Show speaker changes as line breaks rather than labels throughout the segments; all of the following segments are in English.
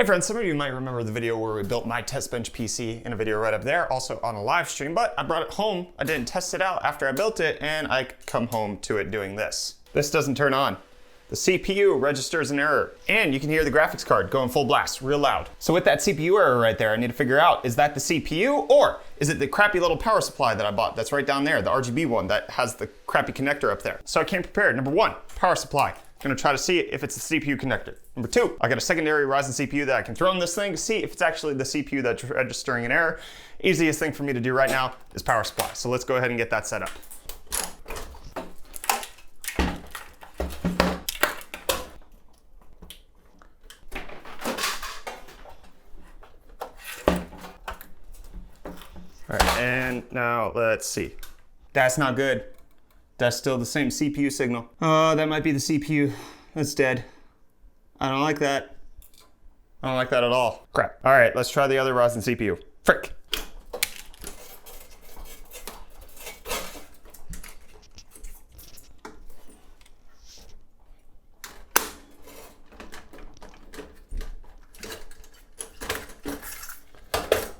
Hey friends, some of you might remember the video where we built my test bench PC in a video right up there, also on a live stream, but I brought it home, I didn't test it out after I built it, and I come home to it doing this. This doesn't turn on. The CPU registers an error, and you can hear the graphics card going full blast, real loud. So with that CPU error right there, I need to figure out, is that the CPU, or is it the crappy little power supply that I bought that's right down there, the RGB one that has the crappy connector up there? So I came prepared. Number one, power supply. Gonna try to see if it's the CPU connector. Number two, I got a secondary Ryzen CPU that I can throw in this thing to see if it's actually the CPU that's registering an error. Easiest thing for me to do right now is power supply. So let's go ahead and get that set up. All right, and now let's see. That's not good. That's still the same CPU signal. Oh, that might be the CPU. That's dead. I don't like that. I don't like that at all. Crap. All right, let's try the other Ryzen CPU. Frick.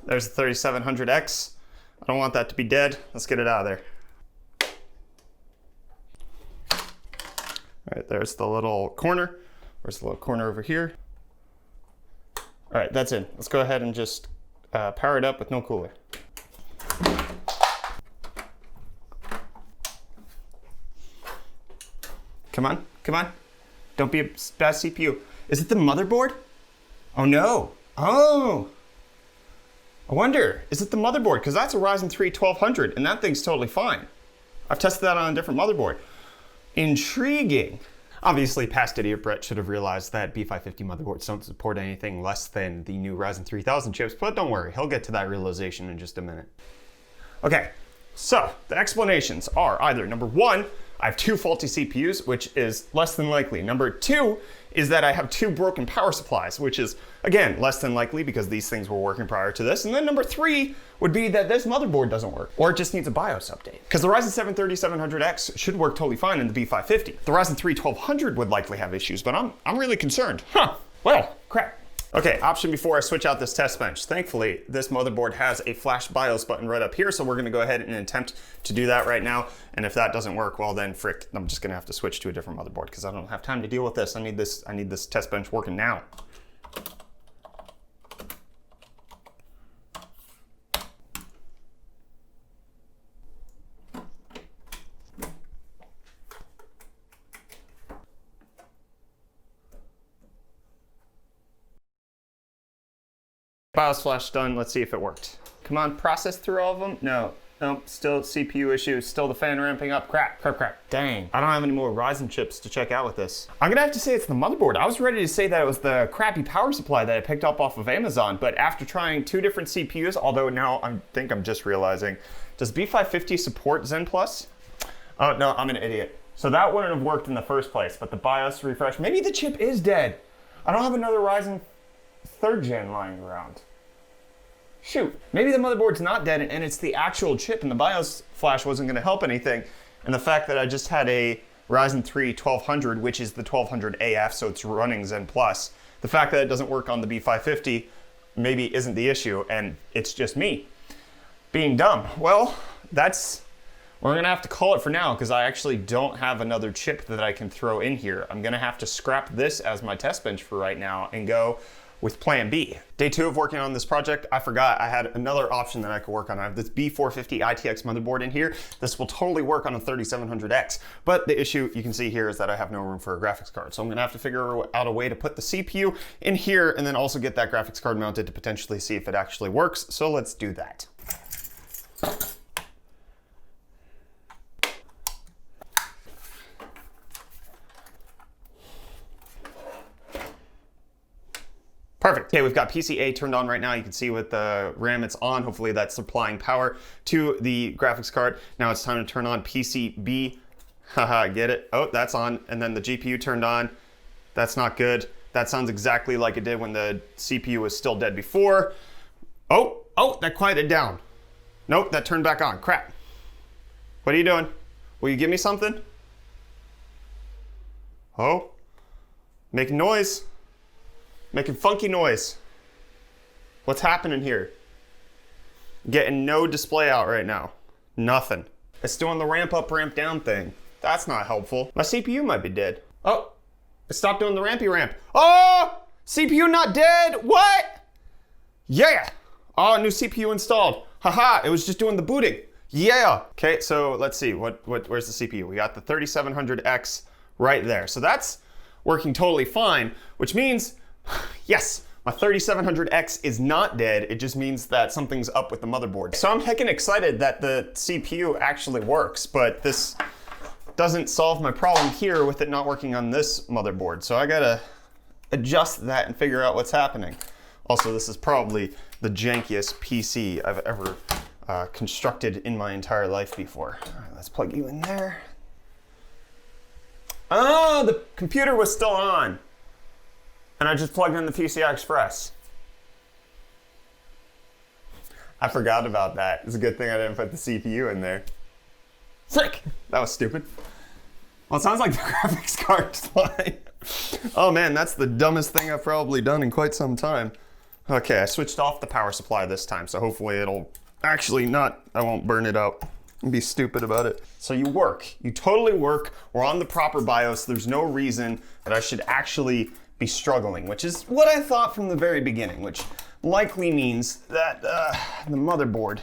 There's the 3700X. I don't want that to be dead. Let's get it out of there. All right, there's the little corner. Where's the little corner over here? All right, that's in. Let's go ahead and just power it up with no cooler. Come on, come on. Don't be a bad CPU. Is it the motherboard? Oh no. Oh. I wonder, is it the motherboard? Because that's a Ryzen 3 1200 and that thing's totally fine. I've tested that on a different motherboard. Intriguing. Obviously, past idiot Brett should have realized that B550 motherboards don't support anything less than the new Ryzen 3000 chips, but don't worry, he'll get to that realization in just a minute. Okay, so the explanations are either number one, I have two faulty CPUs, which is less than likely. Number two is that I have two broken power supplies, which is, again, less than likely because these things were working prior to this. And then number three would be that this motherboard doesn't work, or it just needs a BIOS update. Because the Ryzen 7 3700X should work totally fine in the B550. The Ryzen 3 1200 would likely have issues, but I'm really concerned. Well, crap. Okay, option before I switch out this test bench. Thankfully, this motherboard has a flash BIOS button right up here, so we're gonna go ahead and attempt to do that right now. And if that doesn't work, well then frick, I'm just gonna have to switch to a different motherboard because I don't have time to deal with this. I need this test bench working now. BIOS flash done, let's see if it worked. Come on, process through all of them? No, nope, still CPU issues, still the fan ramping up, crap. Dang, I don't have any more Ryzen chips to check out with this. I'm gonna have to say it's the motherboard. I was ready to say that it was the crappy power supply that I picked up off of Amazon, but after trying two different CPUs, although now I think I'm just realizing, does B550 support Zen Plus? Oh no, I'm an idiot. So that wouldn't have worked in the first place, but the BIOS refresh, maybe the chip is dead. I don't have another Ryzen 3rd gen lying around. Shoot, maybe the motherboard's not dead and it's the actual chip and the BIOS flash wasn't gonna help anything. And the fact that I just had a Ryzen 3 1200, which is the 1200 AF, so it's running Zen Plus. The fact that it doesn't work on the B550 maybe isn't the issue and it's just me being dumb. Well, we're gonna have to call it for now because I actually don't have another chip that I can throw in here. I'm gonna have to scrap this as my test bench for right now and go with plan B. Day two of working on this project, I forgot I had another option that I could work on. I have this B450 ITX motherboard in here. This will totally work on a 3700X, but the issue you can see here is that I have no room for a graphics card. So I'm gonna have to figure out a way to put the CPU in here and then also get that graphics card mounted to potentially see if it actually works. So let's do that. Perfect. Okay, we've got PC-A turned on right now. You can see with the RAM it's on. Hopefully that's supplying power to the graphics card. Now it's time to turn on PC-B. Haha, get it? Oh, that's on. And then the GPU turned on. That's not good. That sounds exactly like it did when the CPU was still dead before. Oh, that quieted down. Nope, that turned back on. Crap. What are you doing? Will you give me something? Oh, making noise. Making funky noise. What's happening here? Getting no display out right now. Nothing. It's doing the ramp up, ramp down thing. That's not helpful. My CPU might be dead. Oh, it stopped doing the rampy ramp. Oh, CPU not dead. What? Yeah. Oh, new CPU installed. Haha, it was just doing the booting. Yeah. Okay, so let's see. Where's the CPU? We got the 3700X right there. So that's working totally fine, which means, yes, my 3700X is not dead. It just means that something's up with the motherboard. So I'm heckin' excited that the CPU actually works, but this doesn't solve my problem here with it not working on this motherboard. So I gotta adjust that and figure out what's happening. Also, this is probably the jankiest PC I've ever constructed in my entire life before. All right, let's plug you in there. Oh, the computer was still on. And I just plugged in the PCI Express. I forgot about that. It's a good thing I didn't put the CPU in there. Frick! That was stupid. Well, it sounds like the graphics card's fine. Oh man, that's the dumbest thing I've probably done in quite some time. Okay, I switched off the power supply this time, so hopefully it'll actually not, I won't burn it out and be stupid about it. So you work, you totally work. We're on the proper BIOS. There's no reason that I should actually be struggling, which is what I thought from the very beginning, which likely means that the motherboard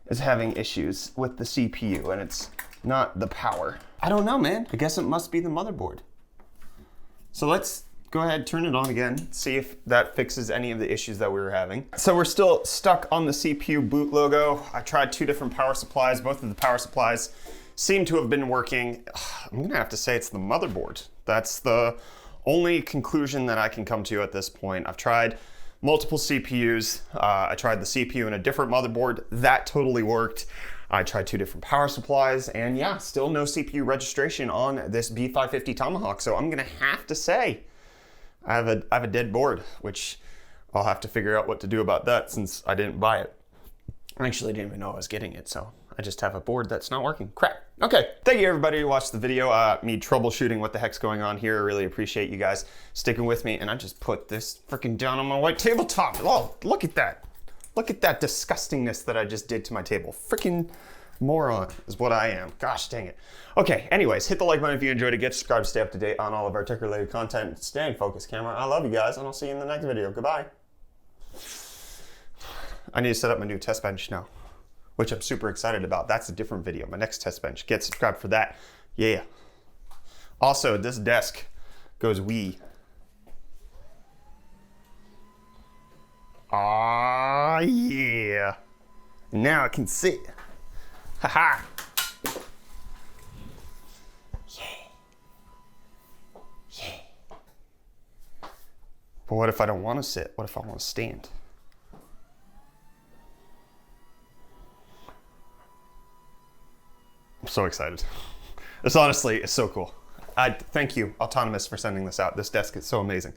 is having issues with the CPU and it's not the power. I don't know, man. I guess it must be the motherboard. So let's go ahead, turn it on again, see if that fixes any of the issues that we were having. So we're still stuck on the CPU boot logo. I tried 2 different power supplies. Both of the power supplies seem to have been working. I'm gonna have to say it's the motherboard. That's the only conclusion that I can come to at this point. I've tried multiple CPUs. I tried the CPU in a different motherboard. That totally worked. I tried 2 different power supplies, and yeah, still no CPU registration on this B550 Tomahawk. So I'm gonna have to say, I have a dead board, which I'll have to figure out what to do about that since I didn't buy it. I actually didn't even know I was getting it, so I just have a board that's not working. Crap. Okay, thank you everybody who watched the video, me troubleshooting what the heck's going on here. I really appreciate you guys sticking with me, and I just put this freaking down on my white tabletop. Oh, look at that. Look at that disgustingness that I just did to my table. Freaking moron is what I am. Gosh dang it. Okay, anyways, hit the like button if you enjoyed it. Get subscribed, stay up to date on all of our tech-related content. Stay in focus, camera. I love you guys, and I'll see you in the next video. Goodbye. I need to set up my new test bench now, which I'm super excited about. That's a different video, my next test bench. Get subscribed for that. Yeah. Also, this desk goes wee. Ah, yeah. Now I can sit. Haha. Yeah. Yeah. But what if I don't want to sit? What if I want to stand? I'm so excited. This honestly is so cool. Thank you, Autonomous, for sending this out. This desk is so amazing.